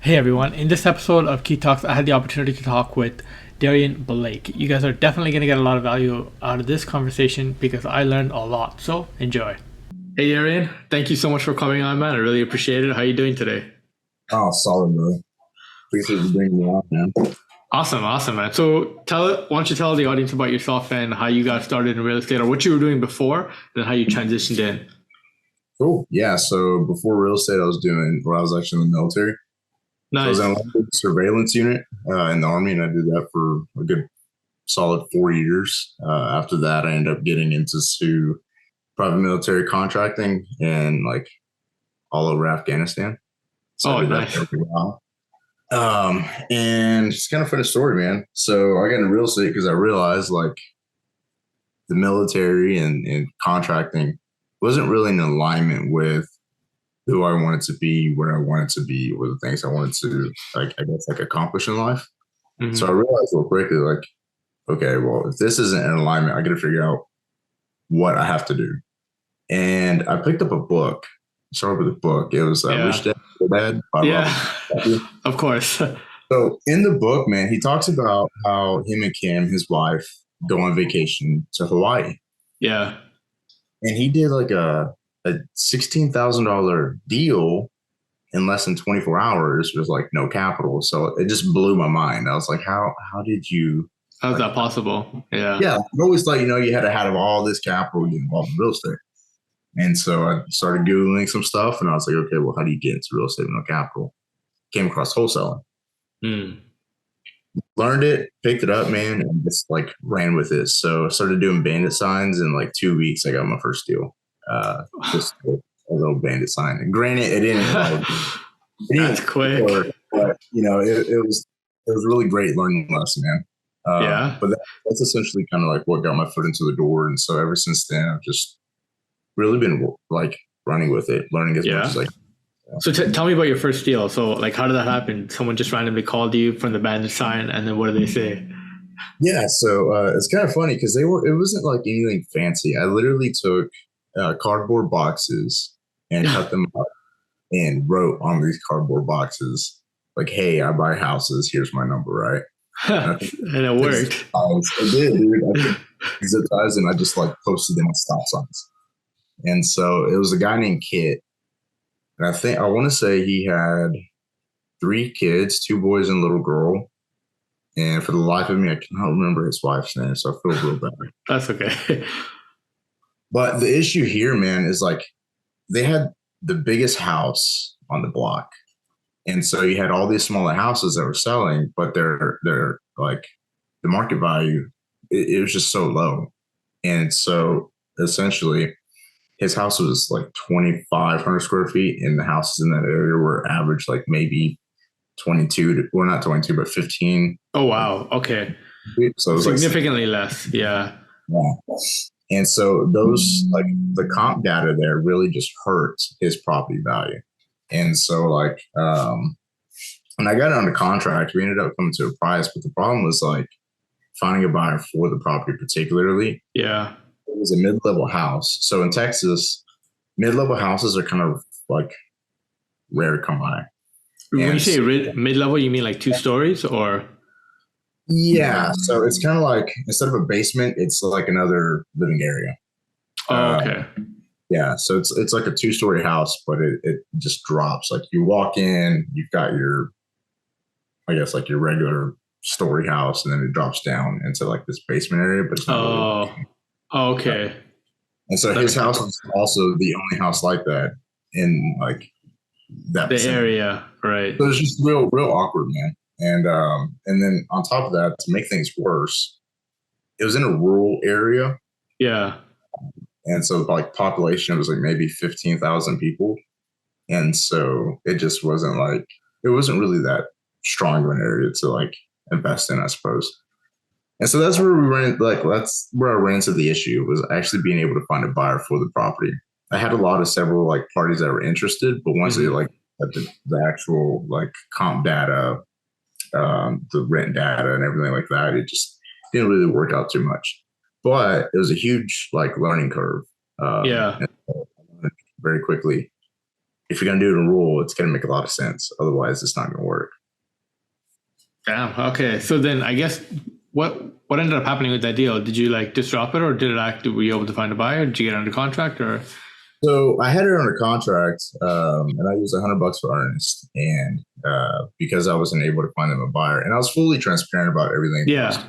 Hey everyone, in this episode of Key Talks, I had the opportunity to talk with Darion Blake. You guys are definitely going to get a lot of value out of this conversation because I learned a lot. So enjoy. Hey Darion, thank you so much for coming on, man. I really appreciate it. How are you doing today? Oh, solid, bro. Appreciate you bringing me on, man. Awesome, man. So why don't you tell the audience about yourself and how you got started in real estate, or what you were doing before, and then how you transitioned in. Cool. Yeah. So before real estate, I was actually in the military. So I was in Nice. a surveillance unit in the Army, and I did that for a good solid 4 years. After that, I ended up getting into private military contracting and like all over Afghanistan. So I Oh, did that nice. for a while. And it's kind of funny story, man. So I got into real estate because I realized like the military and contracting wasn't really in alignment with who I wanted to be, where I wanted to be, or the things I wanted to like accomplish in life. So I Hmm. realized real quickly, like, okay, well, if this isn't in alignment, I got to figure out what I have to do. And I picked up a book. Started with a book. It was Rich Yeah. Dad Poor Dad by Yeah. Robert Kiyosaki. Of course. So in the book, man, he talks about how him and Kim, his wife, go on vacation to Hawaii, Yeah. and he did like a $16,000 deal in less than 24 hours with like no capital. So it just blew my mind. I was like, how did you How's like that possible? Yeah. yeah, I always thought, you had to have all this capital to get involved in real estate. And so I started Googling some stuff and I was like, okay, well, how do you get into real estate with no capital? Came across wholesaling. Mm. Learned it, picked it up, man, and just like ran with it. So I started doing bandit signs in like 2 weeks. I got my first deal. Just a little bandit sign. And granted, it That's didn't quick. work, but it was a really great learning lesson, man. Yeah. That's essentially kind of like what got my foot into the door, and so ever since then, I've just really been like running with it, learning as much Yeah. as I can. So tell me about your first deal. So like, how did that happen? Someone just randomly called you from the bandit sign, and then what did they say? Yeah, so it's kind of funny because it wasn't like anything fancy. I literally took cardboard boxes and cut them up and wrote on these cardboard boxes like, "Hey, I buy houses. Here's my number." Right? And I think And it took zip worked. ties. I did, dude. I took zip ties and I just like posted them on stop signs. And so it was a guy named Kit, and I want to say he had 3 kids, 2 boys and a little girl. And for the life of me, I cannot remember his wife's name, so I feel real bad. That's okay. But the issue here, man, is like they had the biggest house on the block. And so you had all these smaller houses that were selling, but they're like the market value, it was just so low. And so essentially his house was like 2,500 square feet, and the houses in that area were average like maybe 22 to, well, not 22, but 15. Oh wow. Okay. So it was like, Significantly less. Yeah. yeah. And so those like the comp data there really just hurts his property value. And so like when I got it under contract, we ended up coming to a price, but the problem was like finding a buyer for the property particularly. Yeah. It was a mid-level house. So in Texas, mid-level houses are kind of like rare to come by. When you And say so, mid-level, you mean like 2 stories or? yeah, so it's kind of like instead of a basement, it's like another living area. Oh, Uh, okay. Yeah, so it's like a 2 story house, but it just drops. Like you walk in, you've got your, I guess like your regular story house, and then it drops down into like this basement area, but it's not really. Oh, okay. And so That his makes house sense. was also the only house like that in like that The vicinity. area, right? So it was just real awkward, man. And then on top of that, to make things worse, it was in a rural area, Yeah. and so like population was like maybe 15,000 people. And so it wasn't really that strong of an area to like invest in, I suppose. And so that's where I ran into the issue was actually being able to find a buyer for the property. I had several like parties that were interested, but once they Hmm. like had the actual like comp data, the rent data and everything like that, it just didn't really work out too much. But it was a huge like learning curve. Yeah. And very quickly, if you're going to do it in rural, it's going to make a lot of sense. Otherwise, it's not going to Damn. Okay. So then I guess what ended up happening with that deal? Did you like just drop it, or were you able to find a buyer? Did you get under contract, or? So I had it under contract, and I used $100 for earnest, and because I wasn't able to find them a buyer, and I was fully transparent about everything. Yeah.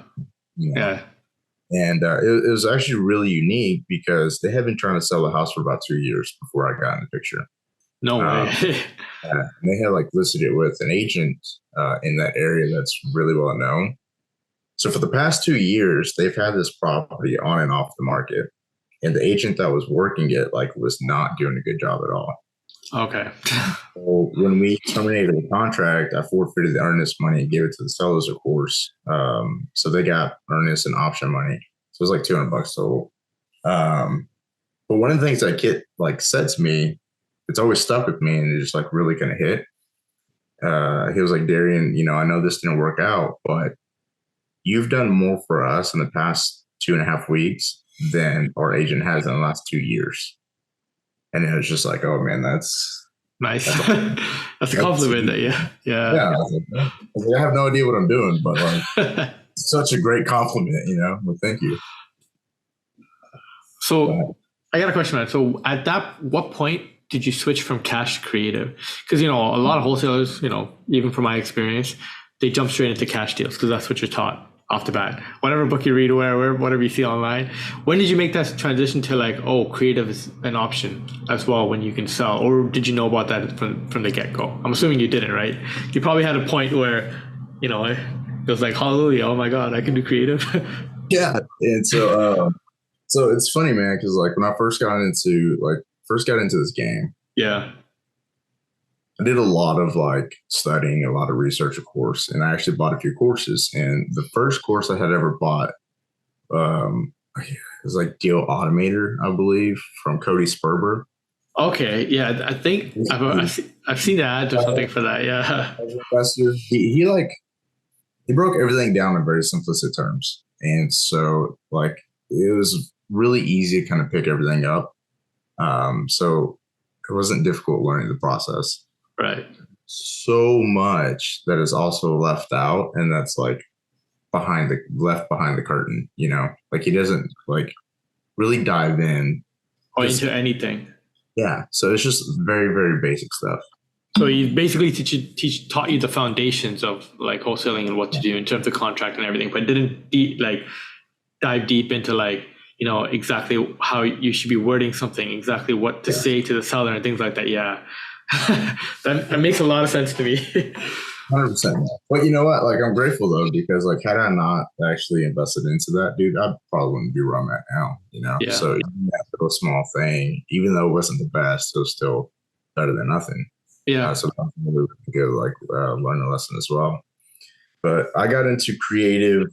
You know, Yeah. and it was actually really unique because they had been trying to sell the house for about 2 years before I got in the picture. No way. And they had like listed it with an agent in that area that's really well known. So for the past 2 years, they've had this property on and off the market, and the agent that was working it like was not doing a good job at all. Okay. So when we terminated the contract, I forfeited the earnest money and gave it to the sellers, of course. So they got earnest and option money. So it was like $200 total. But one of the things that Kit like said to me, it's always stuck with me, and it just like really kind of hit. He was like, Darion, I know this didn't work out, but you've done more for us in the past 2.5 weeks than our agent has in the last 2 years. And it was just like, oh man, that's nice. That's a compliment. Yeah. Yeah. I have no idea what I'm doing, but like, such a great compliment, Well, thank you. So I got a question, man. So at what point did you switch from cash to creative? Because, a lot of wholesalers, even from my experience, they jump straight into cash deals because that's what you're taught off the bat. Whatever book you read or whatever you see online. When did you make that transition to like, oh, creative is an option as well when you can sell? Or did you know about that from the get-go? I'm assuming you didn't, right? You probably had a point where, it was like, hallelujah, oh my God, I can do creative. Yeah. And so it's funny, man, because like when I first got into this game, yeah, I did a lot of like studying, a lot of research, of course, and I actually bought a few courses. And the first course I had ever bought it was like Deal Automator, I believe, from Cody Sperber. Okay, yeah, I think I've seen the ads or something for that. Yeah, investor. He broke everything down in very simplistic terms, and so like it was really easy to kind of pick everything up. So it wasn't difficult learning the process. Right. So much that is also left out, and that's like left behind the curtain. Like he doesn't like really dive in into anything. Yeah, so it's just very, very basic stuff. So he basically taught you the foundations of like wholesaling and what to do in terms of contract and everything, but didn't dive deep into like, exactly how you should be wording something, exactly what to say to the seller and things like that. Yeah. that makes a lot of sense to me. 100%. But you know what? Like, I'm grateful though, because like, had I not actually invested into that, dude, I probably wouldn't be where I'm at now, Yeah. So even that little small thing, even though it wasn't the best, it was still better than nothing. Yeah. So that's really good, like, learn a lesson as well. But I got into creative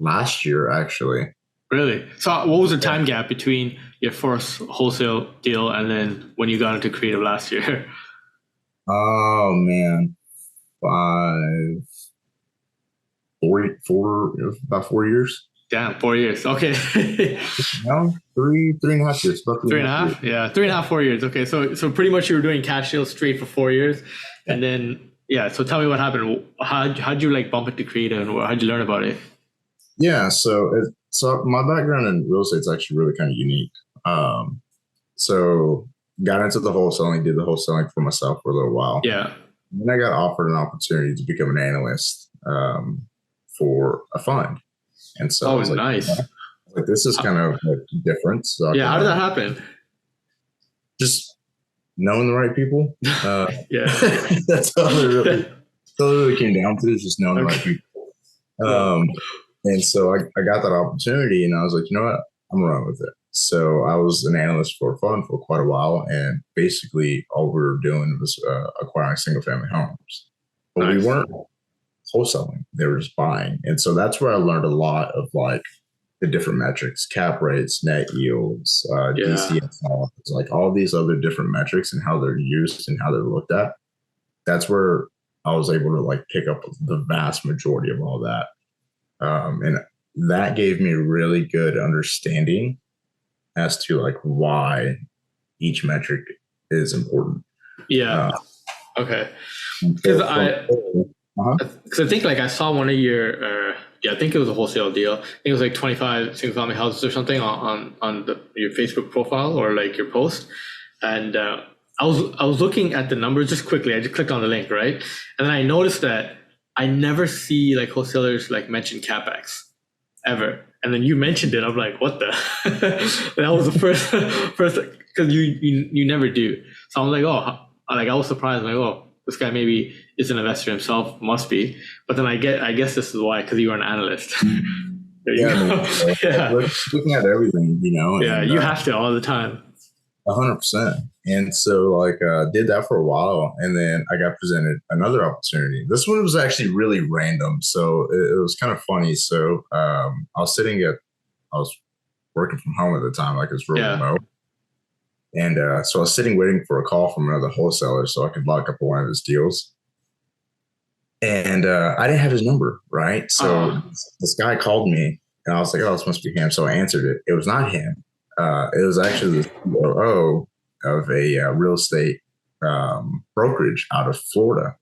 last year, actually. Really? So what was the time gap between your first wholesale deal and then when you got into creative last year? Oh man, about 4 years. Damn, 4 years. Okay. No, 3.5 years. About 3.5. Yeah, 3.5, 4 years. Okay, so pretty much you were doing cash deals straight for 4 years, and then So tell me what happened. How'd you like bump it to creative, and how'd you learn about it? Yeah, so my background in real estate is actually really kind of unique. So got into the wholesaling, did the wholesaling for myself for a little while. Yeah. And then I got offered an opportunity to become an analyst for a fund. And so I was like, nice. Like, this is kind of like different. So how did that happen? Just knowing the right people. Yeah. That's all it really came down to, is just knowing the right people. And so I got that opportunity, and I was like, you know what? I'm gonna run with it. So I was an analyst for a fund for quite a while, and basically all we were doing was acquiring single family homes. But we weren't wholesaling; they were just buying. And so that's where I learned a lot of like the different metrics, cap rates, net yields, DCF, like all these other different metrics and how they're used and how they're looked at. That's where I was able to like pick up the vast majority of all that. And that gave me a really good understanding as to like why each metric is important. Yeah. Okay. And Because so from I, there, uh-huh. because I think like I saw one of your, yeah, I think it was a wholesale deal. I think it was like 25 single family houses or something on your Facebook profile or like your post. And I was looking at the numbers just quickly. I just clicked on the link, right? And then I noticed that I never see like wholesalers like mention capex ever. And then you mentioned it. I'm like, what the? That was the first because you never do. So I'm like, oh, like I was surprised. I'm like, oh, this guy maybe is an investor himself, must be. But then I guess this is why, because you are an analyst. There you Yeah, man. go. So, Yeah, looking at everything, yeah, and you have to all the time. 100%. And so, like, did that for a while, and then I got presented another opportunity. This one was actually really random, so it was kind of funny. So, I was working from home at the time, like it was real Yeah. remote, and so I was sitting waiting for a call from another wholesaler so I could lock up one of his deals. And I didn't have his number, right? So Oh, this guy called me, and I was like, "Oh, this must be him." So I answered it. It was not him. It was actually the COO of a real estate brokerage out of Florida.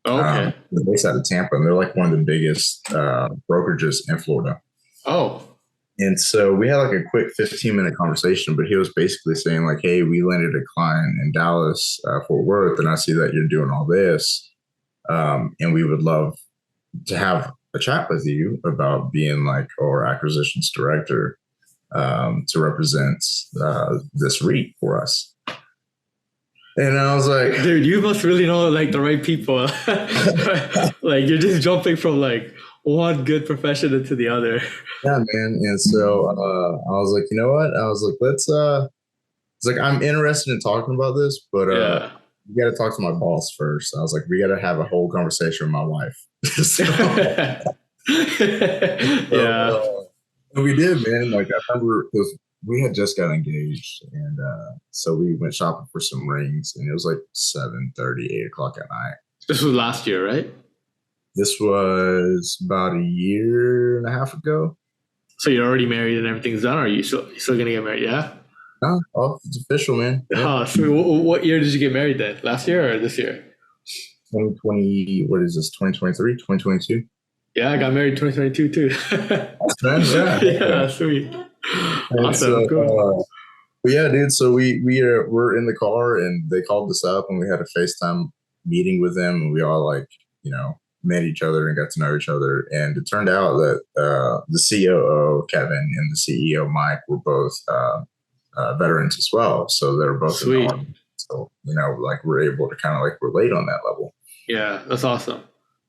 okay. They're based out of Tampa, and they're like one of the biggest brokerages in Florida. Oh, And so we had like a quick 15-minute conversation, but he was basically saying like, "Hey, we landed a client in Dallas, Fort Worth, and I see that you're doing all this, and we would love to have a chat with you about being like our acquisitions director to represent this REIT for us." And I was like, dude, you must really know like the right people. Like you're just jumping from like one good profession into the other. "Yeah, man." And so I was like, "You know what?" I was like, "Let's." It's like I'm interested in talking about this, but Yeah. you got to talk to my boss first. I was like, "We got to have a whole conversation with my wife." so, Yeah. we did, man. Like I remember because we had just got engaged, and so we went shopping for some rings, and it was like 7:30, 8 o'clock at night. This was last year, right? This was about a year and a half ago. So you're already married and everything's done, or are you still gonna get married? Yeah. No, oh, it's official, man. Yeah, Oh, so what year did you get married then? Last year or this year? 2020. What is this? 2023, 2022. Yeah, I got married 2022 too. Man, yeah. Yeah, sweet. And Awesome, cool. but yeah, dude. So we're in the car, and they called us up, and we had a FaceTime meeting with them, and we all like met each other and got to know each other. And it turned out that the COO Kevin and the CEO Mike were both veterans as well, so they're both in the Sweet. army. So like we're able to kind of like relate on that level. Yeah, that's awesome.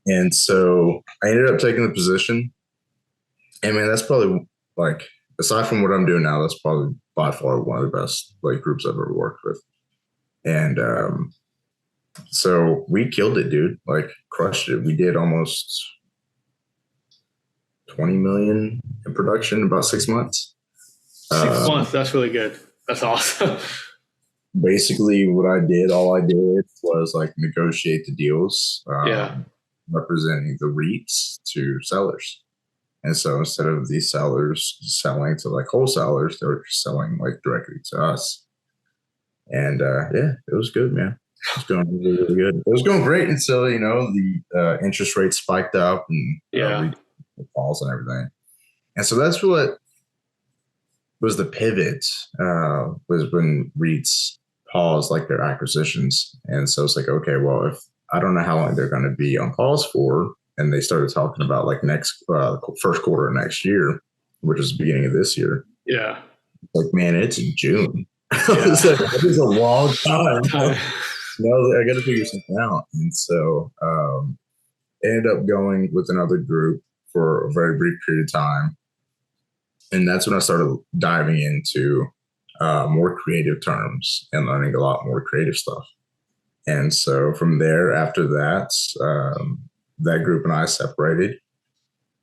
And so I ended up taking the position, and man, that's probably like aside from what I'm doing now, that's probably by far one of the best like groups I've ever worked with. And so we killed it, dude. Like crushed it. We did almost 20 million in production in about 6 months. 6 months, that's really good. That's awesome. Basically, what all I did was like negotiate the deals, Yeah, representing the REITs to sellers. And so instead of these sellers selling to like wholesalers, they were selling like directly to us. And yeah, it was good, man. It was going really, really good. It was going great until the interest rates spiked up and yeah, falls and everything. And so that's what was the pivot. Was when REITs paused like their acquisitions, and so it's like, okay, well, if I don't know how long they're going to be on pause for, and they started talking about like next first quarter of next year, which is the beginning of this year. yeah. Like, man, it's in June. Yeah. It's like, it is a long time. I got to figure something out. And so ended up going with another group for a very brief period of time. And that's when I started diving into more creative terms and learning a lot more creative stuff. And so from there, after that, that group and I separated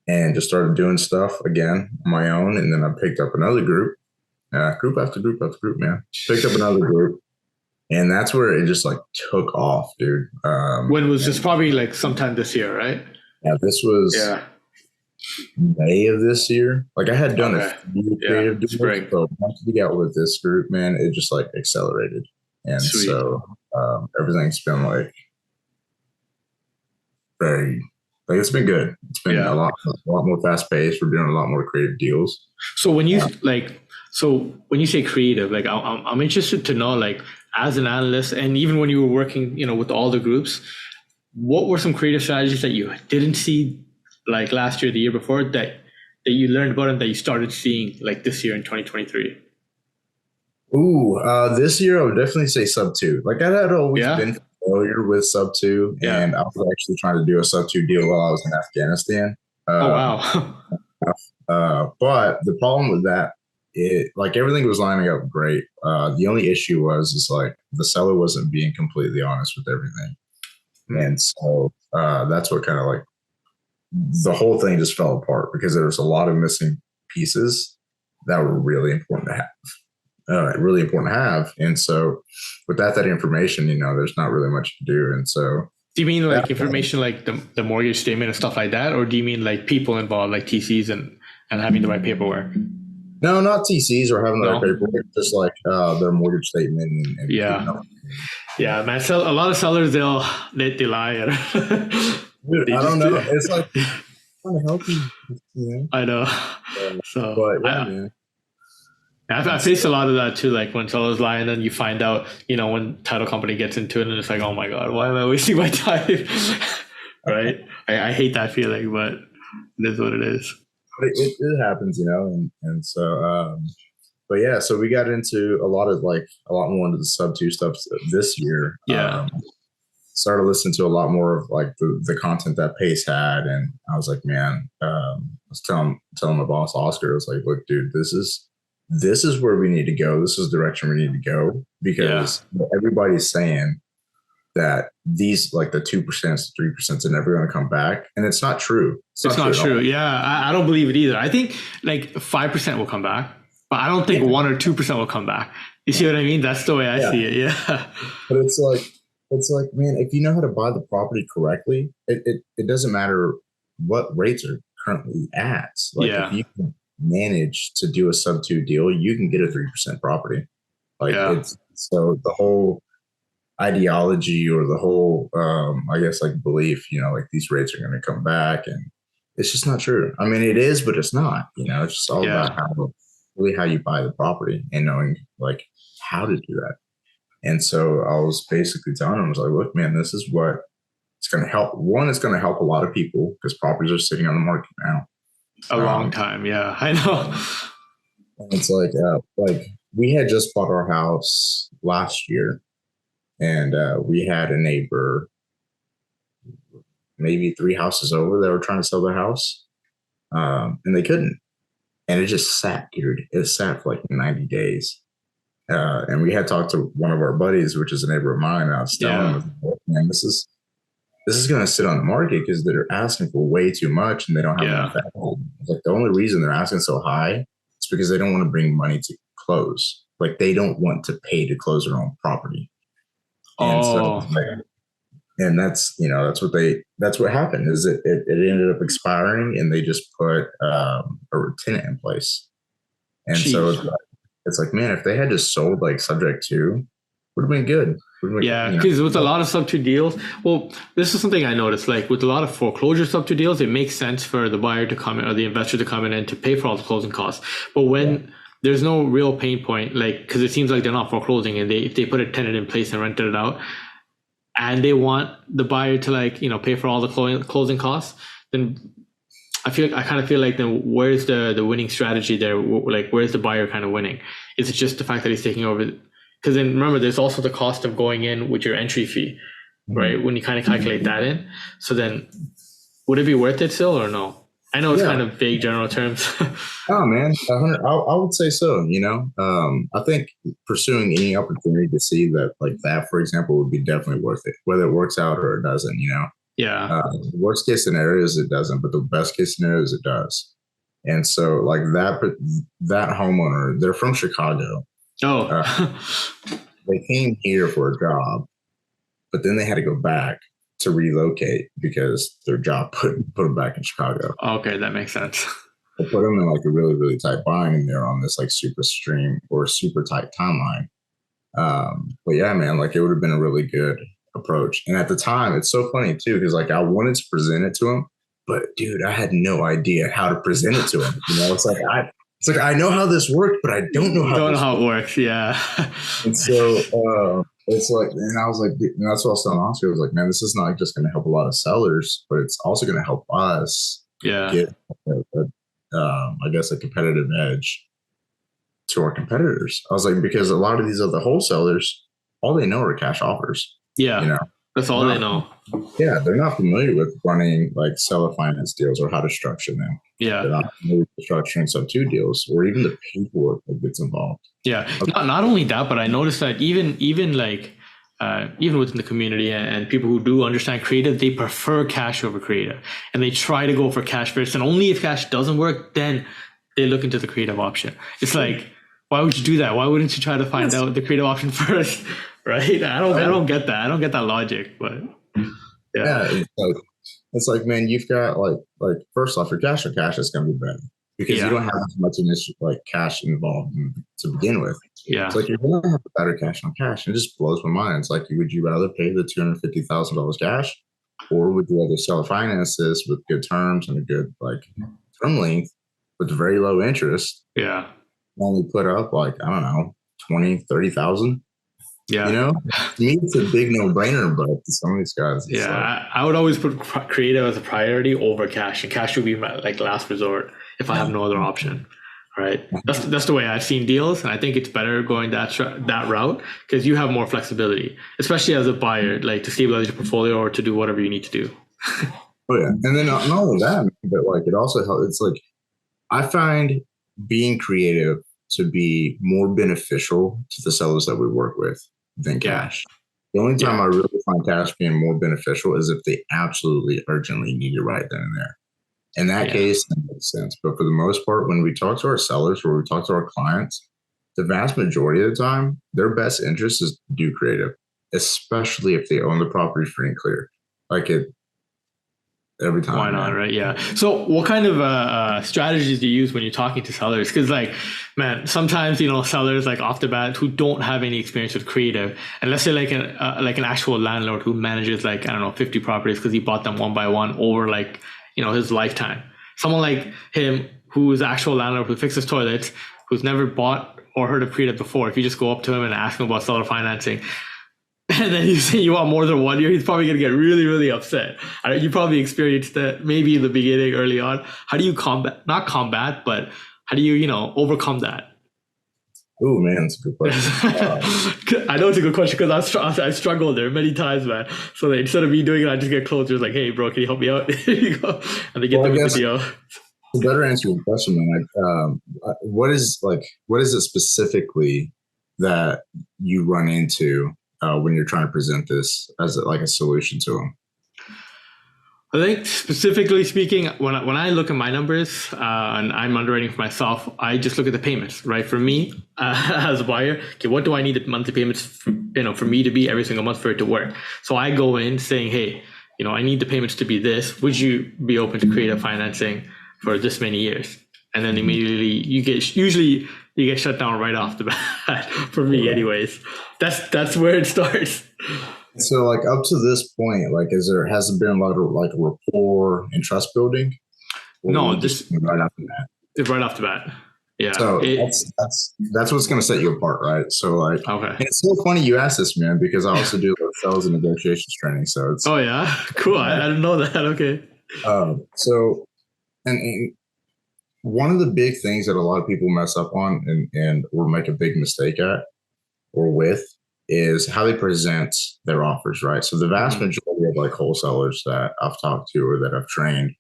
and just started doing stuff again on my own. And then I picked up another group, group after group after group, man. Picked up another group. And that's where it just like took off, dude. When was this? Probably like sometime this year, right? Yeah, this was May of this year. Like I had done a few creative deals, spring. so once we got with this group, man, it just like accelerated. And Sweet. so everything's been like very like it's been good. It's been Yeah. a lot more fast paced. We're doing a lot more creative deals. So when you say creative, like I'm interested to know, like as an analyst, and even when you were working, with all the groups, what were some creative strategies that you didn't see like last year, the year before, that you learned about and that you started seeing like this year in 2023? Ooh, this year I would definitely say sub two. Like I had always Yeah. been familiar with sub two, Yeah. and I was actually trying to do a sub two deal while I was in Afghanistan. Oh Um, wow. but the problem with that, it like everything was lining up great. The only issue is like the seller wasn't being completely honest with everything, and so that's what kind of like the whole thing just fell apart because there was a lot of missing pieces that were really important to have. And so with that information, there's not really much to do. And so, Do you mean yeah, like information like the mortgage statement and stuff like that, or do you mean like people involved, like TCs and having the right paperwork? no, not TCs or having the right No. paperwork, just like their mortgage statement and keeping Yeah. up. Yeah, man. So a lot of sellers they lie. Dude, They I don't just know. do. It's like trying to help you. I know. Uh, So but yeah, I man. I And faced a so, lot of that too. Like when sellers lie, and then you find out, when title company gets into it, and it's like, oh my god, why am I wasting my time? Right? I hate that feeling, but it is what it is. it happens, and so but yeah, so we got into a lot more into the sub two stuff this year. Yeah. Started listening to a lot more of like the content that Pace had, and I was like, man, I was telling my boss Oscar, I was like, look, dude, this is where we need to go. This is the direction we need to go Yeah. because everybody's saying that these like the 2%, 3% are never going to come back, and it's not true. It's not At true. all. Yeah, I don't believe it either. I think like 5% will come back, but I don't think Yeah. 1 or 2% will come back. You see what I mean? That's the way I see it. Yeah. But it's like, man, if you know how to buy the property correctly, it doesn't matter what rates are currently at. Like if Yeah. you can manage to do a sub two deal, you can get a 3% property. Like Yeah. it's so the whole ideology or the whole I guess like belief, like these rates are going to come back, and it's just not true. I mean, it is, but it's not. It's just all about Yeah. how you buy the property and knowing like how to do that. And so I was basically telling him, I was like, look, man, this is what it's going to help. One, it's going to help a lot of people because properties are sitting on the market now. A long time. Yeah, I know. And it's like we had just bought our house last year, and we had a neighbor maybe 3 houses over that were trying to sell their house, and they couldn't. And it just sat, dude. It sat for like 90 days. And we had talked to one of our buddies, which is a neighbor of mine, and I was telling him, man, this is going to sit on the market because they're asking for way too much and they don't have enough equity. Like the only reason they're asking so high is because they don't want to bring money to close. Like they don't want to pay to close their own property. And so, and that's what happened is it ended up expiring and they just put a tenant in place. And so it's like, man, if they had just sold like subject to, would have been good. Yeah, because with a lot of sub two deals, well, this is something I noticed. Like with a lot of foreclosure sub two deals, it makes sense for the buyer to come in or the investor to come in and to pay for all the closing costs. But when there's no real pain point, like because it seems like they're not foreclosing, and if they put a tenant in place and rented it out, and they want the buyer to pay for all the closing costs, then I kind of feel like then where's the winning strategy there? Like where's the buyer kind of winning? Is it just the fact that he's taking over? Because then remember, there's also the cost of going in with your entry fee, right? When you kind of calculate that in. So then would it be worth it still or no? I know it's kind of vague general terms. Oh man, I would say so. I think pursuing any opportunity to see that like that, for example, would be definitely worth it, whether it works out or it doesn't. Yeah. Worst case scenario is it doesn't, but the best case scenario is it does. And so like that homeowner, they're from Chicago. Oh. They came here for a job, but then they had to go back to relocate because their job put them back in Chicago. Okay, that makes sense. They put them in like a really, really tight bind, and they're on this like super stream or super tight timeline. But yeah, man, like it would have been a really good approach. And at the time, it's so funny too, because like I wanted to present it to him, but dude, I had no idea how to present it to him. It's like I know how this worked, but I don't know how it works. Yeah. And so it's like, and I was like, and that's what I was telling Oscar. I was like, man, this is not just going to help a lot of sellers, but it's also going to help us get, I guess, a competitive edge to our competitors. I was like, because a lot of these other wholesalers, all they know are cash offers. Yeah. That's all they know. Yeah. They're not familiar with running like seller finance deals or how to structure them. Yeah. They're not familiar with structuring sub-2 deals or even the paperwork that gets involved. Yeah. Not only that, but I noticed that even within the community and people who do understand creative, they prefer cash over creative, and they try to go for cash first. And only if cash doesn't work, then they look into the creative option. It's like, why would you do that? Why wouldn't you try to find out the creative option first? Right? I don't get that. I don't get that logic. But yeah, it's like, man, you've got like first off, your cash is going to be better because you don't have as much initial like cash involved to begin with. Yeah, it's like you're going to have better cash on cash. It just blows my mind. It's like, would you rather pay the $250,000 cash, or would you rather seller finance this with good terms and a good like term length with very low interest? Yeah, only put up like, I don't know, 20, 30,000. Yeah. You know, to me, it's a big no-brainer, but to some of these guys, it's I would always put creative as a priority over cash, and cash would be my like last resort if I have no other option. Right? That's the way I've seen deals, and I think it's better going that route because you have more flexibility, especially as a buyer, like to stabilize your portfolio or to do whatever you need to do. Oh yeah, and then not only that, but like it also helps. It's like I find being creative to be more beneficial to the sellers that we work with than cash. The only time I really find cash being more beneficial is if they absolutely urgently need it right then and there. In that case, that makes sense. But for the most part, when we talk to our sellers or we talk to our clients, the vast majority of the time, their best interest is to do creative, especially if they own the property free and clear. Like it every time. Why not, right? Yeah. So what kind of strategies do you use when you're talking to sellers? Because like, man, sometimes, sellers like off the bat who don't have any experience with creative, and let's say like an actual landlord who manages like, I don't know, 50 properties because he bought them one by one over like, his lifetime. Someone like him who is an actual landlord who fixes toilets, who's never bought or heard of creative before, if you just go up to him and ask him about seller financing, and then you say you want more than 1 year, he's probably going to get really, really upset. You probably experienced that maybe in the beginning, early on. How do you not combat, but how do you, overcome that? Oh man, that's a good question. I know it's a good question because I've struggled there many times, man. So instead of me doing it, I just get closer. It's like, hey, bro, can you help me out? Here you go. And they get the video. To better answer your question, man, what is it specifically that you run into when you're trying to present this as a solution to them? I think specifically speaking, when I look at my numbers and I'm underwriting for myself, I just look at the payments, right? For me, as a buyer, okay, what do I need the monthly payments for me to be every single month for it to work? So I go in saying, hey, I need the payments to be this. Would you be open to creative financing for this many years? And then immediately you get shut down right off the bat. For me, anyways, that's where it starts. So like up to this point, has there been a lot of like rapport and trust building? No, just right after that. It's right off the bat. Yeah. So that's what's going to set you apart, right? So like, okay. And it's so funny you asked this, man, because I also do sales and negotiations training. So it's cool. I didn't know that. Okay. So and one of the big things that a lot of people mess up on and or make a big mistake at or with is how they present their offers, right? So the vast majority of like wholesalers that I've talked to or that I've trained,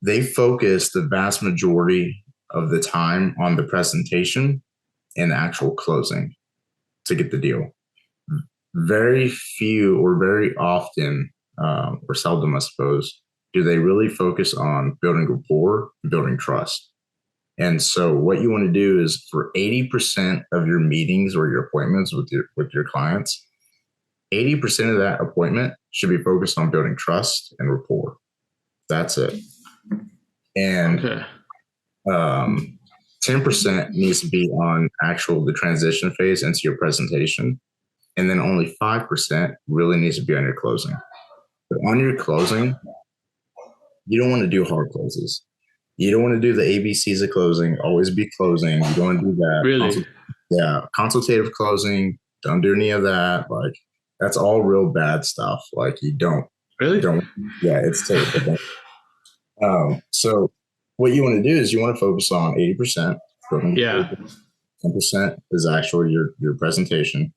they focus the vast majority of the time on the presentation and the actual closing to get the deal. Very few or very often, or seldom, I suppose, do they really focus on building rapport, building trust. And so what you want to do is for 80% of your meetings or your appointments with your clients, 80% of that appointment should be focused on building trust and rapport. That's it. And 10% needs to be on the transition phase into your presentation. and then only 5% really needs to be on your closing. But on your closing, you don't want to do hard closes. You don't want to do the ABCs of closing. Always be closing. You don't want to do that. Really? Consultative closing. Don't do any of that. Like that's all real bad stuff. Like you don't. Really? It's terrible. So what you want to do is you want to focus on 80%. Yeah. 10% is actually your presentation,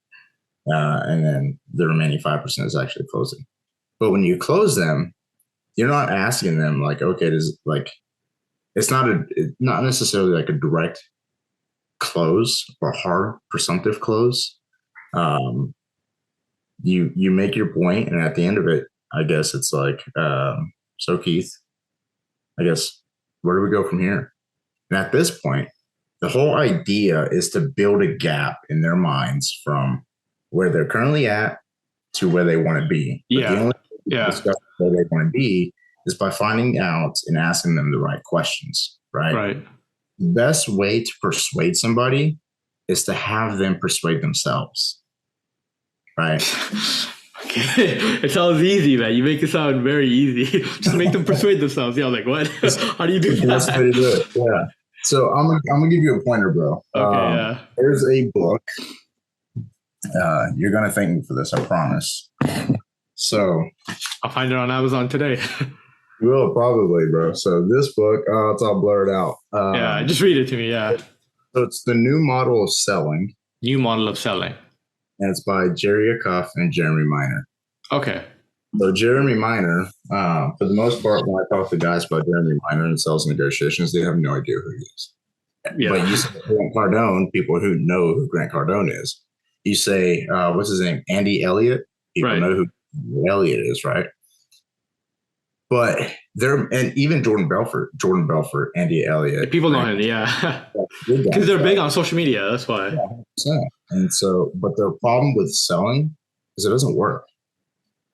and then the remaining 5% is actually closing. But when you close them, you're not asking them like, okay, it's not necessarily like a direct close or hard presumptive close. You make your point, and at the end of it, I guess it's like, so Keith, I guess where do we go from here? And at this point, the whole idea is to build a gap in their minds from where they're currently at to where they want to be. But the only way to discuss where they want to be is by finding out and asking them the right questions, right? Right. The best way to persuade somebody is to have them persuade themselves, right? Okay. It sounds easy, man. You make it sound very easy. Just make them persuade themselves. Yeah, like what? How do you do that? That's the way to do it. Yeah. So I'm gonna give you a pointer, bro. Okay. There's a book. You're gonna thank me for this, I promise. So I'll find it on Amazon today. You will probably, bro. So this book, it's all blurred out. Just read it to me. Yeah. So it's The New Model of Selling. New Model of Selling. And it's by Jerry Acuff and Jeremy Miner. Okay. So Jeremy Miner, for the most part, when I talk to guys about Jeremy Miner and sales negotiations, they have no idea who he is. Yeah. But you say Grant Cardone, people who know who Grant Cardone is. You say, what's his name? Andy Elliott. People know who Elliott is, right? But and even Jordan Belfort, Andy Elliott. People know him, yeah. Because they're big on social media, that's why. Yeah, 100%. And so, but the problem with selling is it doesn't work.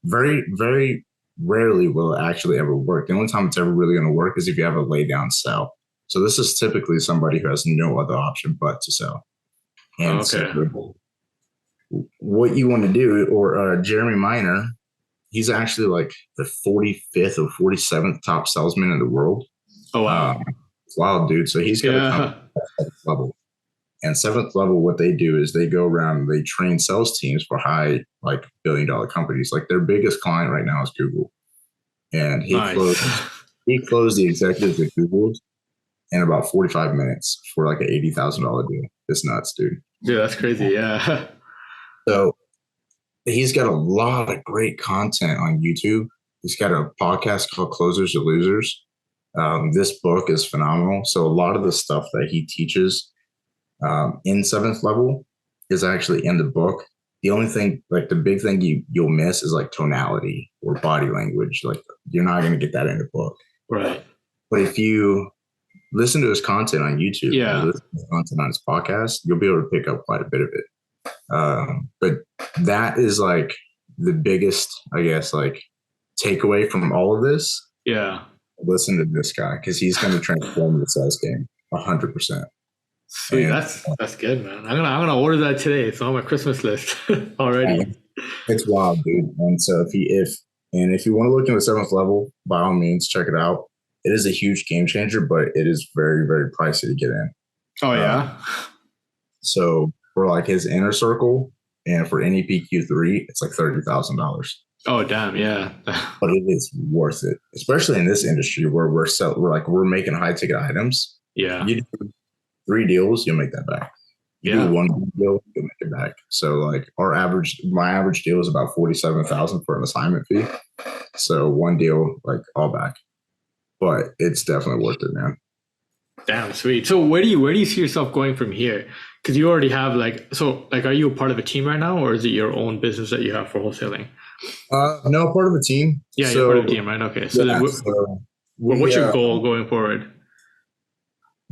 Very, very rarely will it actually ever work. The only time it's ever really going to work is if you have a lay down sell. So this is typically somebody who has no other option but to sell. And so what you want to do, or Jeremy Miner, he's actually like the 45th or 47th top salesman in the world. Oh, wow. Wild, dude. So he's got to come to the 7th level. And 7th level, what they do is they go around and they train sales teams for high, like $1 billion companies. Like their biggest client right now is Google. And he closed the executives at Google in about 45 minutes for like an $80,000 deal. It's nuts, dude. Yeah, that's crazy. Yeah. So he's got a lot of great content on YouTube. He's got a podcast called Closers or Losers. This book is phenomenal. So a lot of the stuff that he teaches in 7th level is actually in the book. The only thing, like the big thing you'll miss is like tonality or body language. Like you're not going to get that in the book. Right. But if you listen to his content on YouTube, listen to his content on his podcast, you'll be able to pick up quite a bit of it. But that is like the biggest, I guess, like takeaway from all of this. Yeah. Listen to this guy because he's going to transform the sales game 100%. Sweet, that's good, man. I'm gonna order that today. It's on my Christmas list already. It's wild, dude. And so if you want to look into 7th level, by all means, check it out. It is a huge game changer, but it is very, very pricey to get in. Oh yeah. So for like his inner circle and for NEPQ3, it's like $30,000. Oh damn, yeah. But it is worth it, especially in this industry where we're making high ticket items. Yeah. You do 3 deals, you'll make that back. You do 1 deal, you'll make it back. So like my average deal is about $47,000 for an assignment fee. So 1 deal, like all back. But it's definitely worth it, man. Damn, sweet. So where do you see yourself going from here? Because you already have are you a part of a team right now, or is it your own business that you have for wholesaling? No, part of a team. Yeah, you're part of a team, right? Okay. So, what's your goal going forward?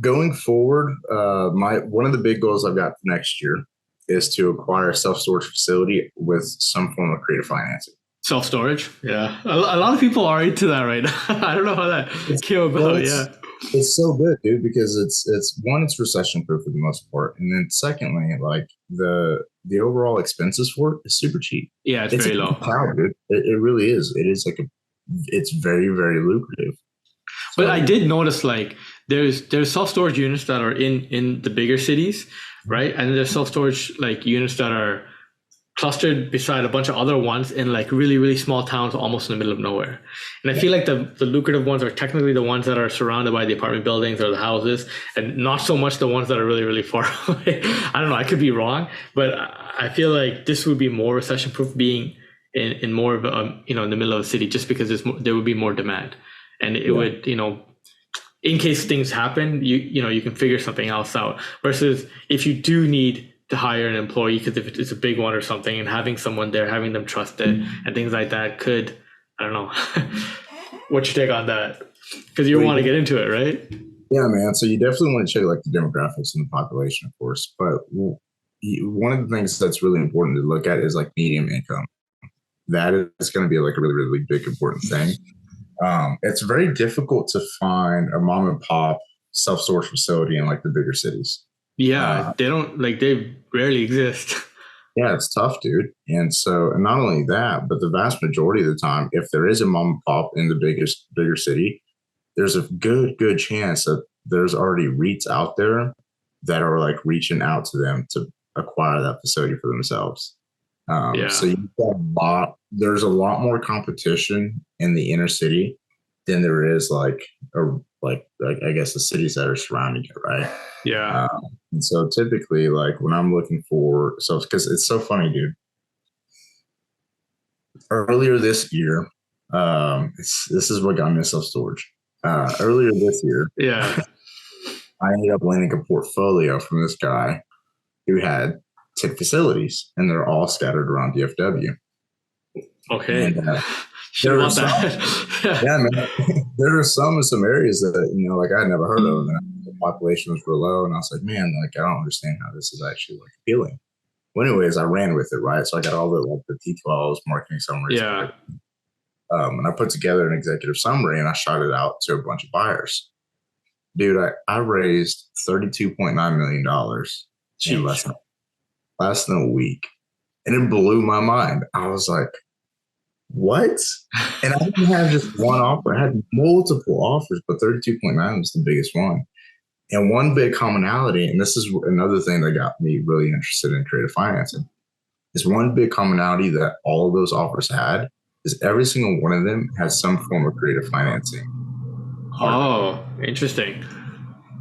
Going forward, one of the big goals I've got for next year is to acquire a self-storage facility with some form of creative financing. Self-storage? Yeah. A lot of people are into that right now. I don't know how that came about. It's so good, dude, because it's recession proof for the most part. And then secondly, like the overall expenses for it is super cheap. Yeah, it's It's a very low. cow, dude. It really is. It is like it's very, very lucrative. But I So did notice like there's self storage units that are in the bigger cities, right? And there's self storage like units that are clustered beside a bunch of other ones in like really really small towns, almost in the middle of nowhere. And I feel like the lucrative ones are technically the ones that are surrounded by the apartment buildings or the houses, and not so much the ones that are really really far away. I don't know. I could be wrong, but I feel like this would be more recession proof being in more of a in the middle of a city, just because there would be more demand, and it yeah, would in case things happen, you can figure something else out. Versus if you do need to hire an employee, because if it's a big one or something, and having someone there, having them trusted and things like that could, I don't know. What's your take on that? Because you so want to get into it, right? yeah, man. So you definitely want to check like the demographics and the population, of course. But one of the things that's really important to look at is like medium income. That is going to be like a really, really big important thing. It's very difficult to find a mom and pop self storage facility in like the bigger cities. Yeah, Uh, they rarely exist. yeah, it's tough, dude. And not only that, but the vast majority of the time, if there is a mom and pop in the bigger city, there's a good chance that there's already REITs out there that are like reaching out to them to acquire that facility for themselves. So Yeah, you've got there's a lot more competition in the inner city than there is like I guess the cities that are surrounding it, right? yeah. Um, and so typically, like when I'm looking for, so because it's so funny, dude. Earlier this year, this is what got me self storage. Earlier this year, Yeah. I ended up landing a portfolio from this guy who had 10 facilities, and they're all scattered around DFW. Okay. And Should there have are bought some, that. yeah, man, there are some areas that like I had never heard of, and the population was real low, and I was like, man, like I don't understand how this is actually like appealing. Well, anyways, I ran with it, right? So I got all the like the T12s, marketing summaries, and Yeah. everything. And I put together an executive summary and I shot it out to a bunch of buyers. Dude, I raised $32.9 million in Jeez. less than a week, and it blew my mind. I was like, what? And I didn't have just one offer. I had multiple offers, but 32.9 was the biggest one. And one big commonality, and this is another thing that got me really interested in creative financing, is one big commonality that all of those offers had is every single one of them has some form of creative financing part of it. Oh, interesting.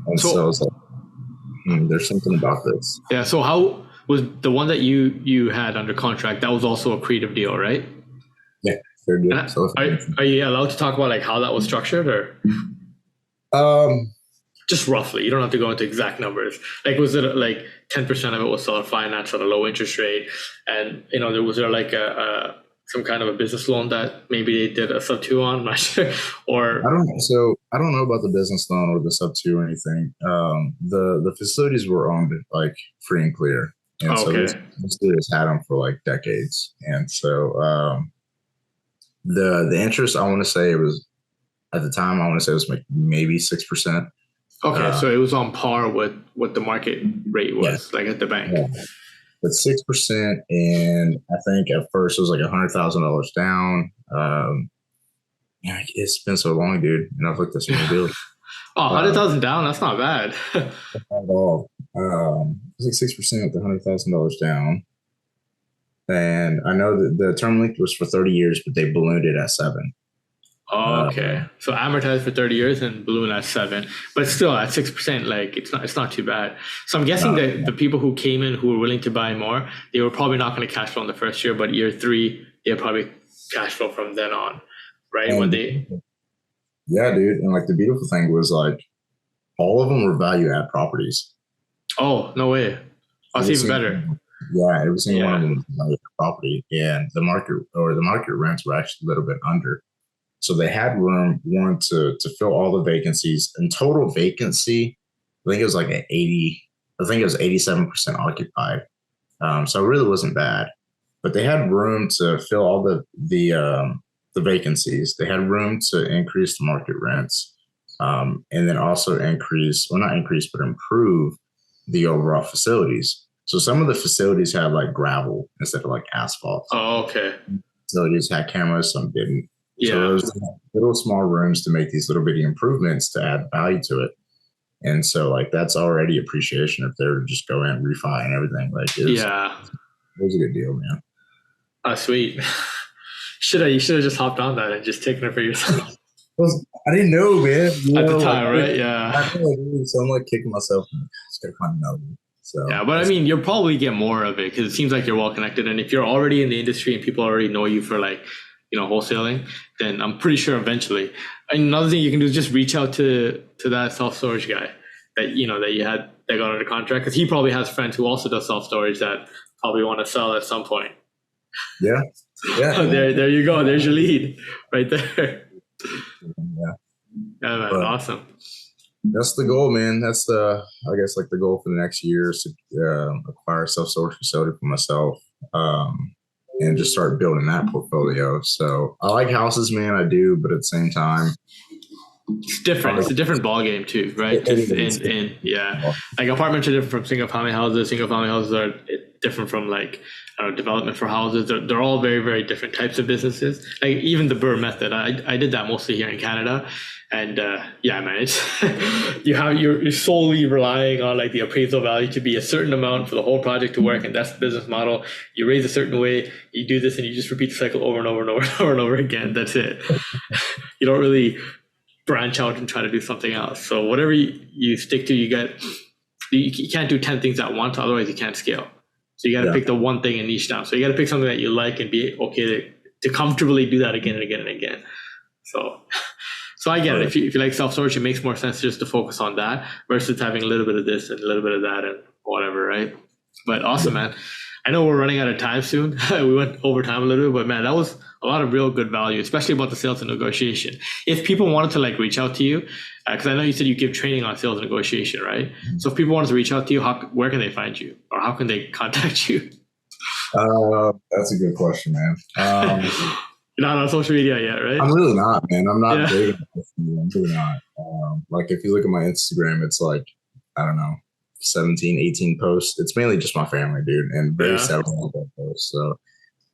And so I So was like, there's something about this. yeah, so how was the one that you had under contract? That was also a creative deal, right? Yeah, fair deal. And So, are you allowed to talk about like how that was structured, or um, just roughly? You don't have to go into exact numbers. Like, was it like 10% of it was seller finance at a low interest rate, and was there like a some kind of a business loan that maybe they did a sub two on? I'm not sure. Or I don't know about the business loan or the sub two or anything. The facilities were owned like free and clear. And oh, so okay, this dude has had them for like decades. And so the interest I want to say it was at the time I want to say it was like maybe 6%. okay, Uh, so it was on par with what the market rate yeah, was, like at the bank. yeah, but 6%, and I think at first it was like $100,000 down. Yeah, it's been so long, dude, and I've looked at so many deals. Oh, Um, 100,000 down. That's not bad. not at all. It's like 6% with $100,000 down, and I know that the term length was for 30 years, but they ballooned it at 7. Oh, Uh, okay. So amortized for 30 years and balloon at 7. But still at 6%, like it's not too bad. So I'm guessing uh, that the people who came in who were willing to buy more, they were probably not going to cash flow in the first year, but year 3, they'll probably cash flow from then on, right? When and they yeah, dude, and like the beautiful thing was like all of them were value add properties. Oh, no way. Oh, it's Every even single better. Yeah, every single one of Yeah. them was value add property, and the market rents were actually a little bit under. So they had room, one, to fill all the vacancies. In total vacancy, I think it was like an 80, I think it was 87% occupied. So it really wasn't bad. But they had room to fill all the vacancies. They had room to increase the market rents, and then also increase, well, not increase, but improve the overall facilities. So some of the facilities had like gravel instead of like asphalt. Oh, okay. Facilities had cameras, some didn't. Yeah. So those little small rooms to make these little bitty improvements to add value to it. And so like that's already appreciation if they're just go in, refi and everything. Like it was a good deal, man. Oh, sweet. You should have just hopped on that and just taken it for yourself. I didn't know, man. At the time, right? Yeah. So I'm like kicking myself. Just gotta find another one. So yeah, but I mean, you'll probably get more of it because it seems like you're well connected. And if you're already in the industry and people already know you for like, wholesaling, then I'm pretty sure eventually. And another thing you can do is just reach out to that self-storage guy that you had that got under contract, because he probably has friends who also does self-storage that probably want to sell at some point. Yeah. There you go. There's your lead right there. Yeah, man, awesome. That's the goal, man. That's I guess like the goal for the next year is to acquire a self-storage facility for myself, and just start building that portfolio. So I like houses, man. I do, but at the same time, it's different. It's a different ball game too, right? Like apartments are different from single family houses. Single family houses are different from like development for houses. They're all very, very different types of businesses. Like even the BRRRR method, I did that mostly here in Canada, and man, it's you're solely relying on like the appraisal value to be a certain amount for the whole project to work, and that's the business model. You raise a certain way, you do this, and you just repeat the cycle over and over and over and over and over again. That's it. You don't really branch out and try to do something else. So whatever you stick to, you can't do 10 things at once, otherwise you can't scale. So you got to pick the one thing and niche down. So you got to pick something that you like and be okay to comfortably do that again and again and again. So I get it. If you like self-storage, it makes more sense just to focus on that versus having a little bit of this and a little bit of that and whatever, right? But awesome, man. I know we're running out of time soon. We went over time a little bit, but man, that was a lot of real good value, especially about the sales and negotiation. If people wanted to like reach out to you, because I know you said you give training on sales and negotiation, right? So if people wanted to reach out to you, where can they find you, or how can they contact you? That's a good question, man. You're not on social media yet, right? I'm really not, man. I'm not big on social media. I'm really not. Like if you look at my Instagram, it's like, I don't know, 17, 18 posts. It's mainly just my family, dude, and very several posts. So,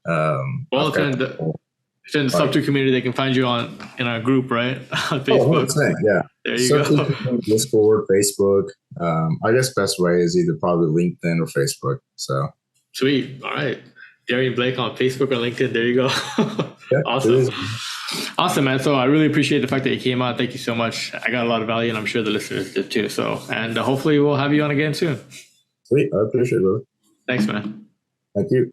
if in the Sub2 community, they can find you in our group, right? On Facebook. 100%, yeah. There you go. Discord, Facebook. I guess best way is either probably LinkedIn or Facebook. So sweet. All right. Darion Blake on Facebook or LinkedIn. There you go. Awesome. Awesome, man. So I really appreciate the fact that you came on. Thank you so much. I got a lot of value, and I'm sure the listeners did too. So, and hopefully we'll have you on again soon. Sweet. I appreciate it, brother. Thanks, man. Thank you.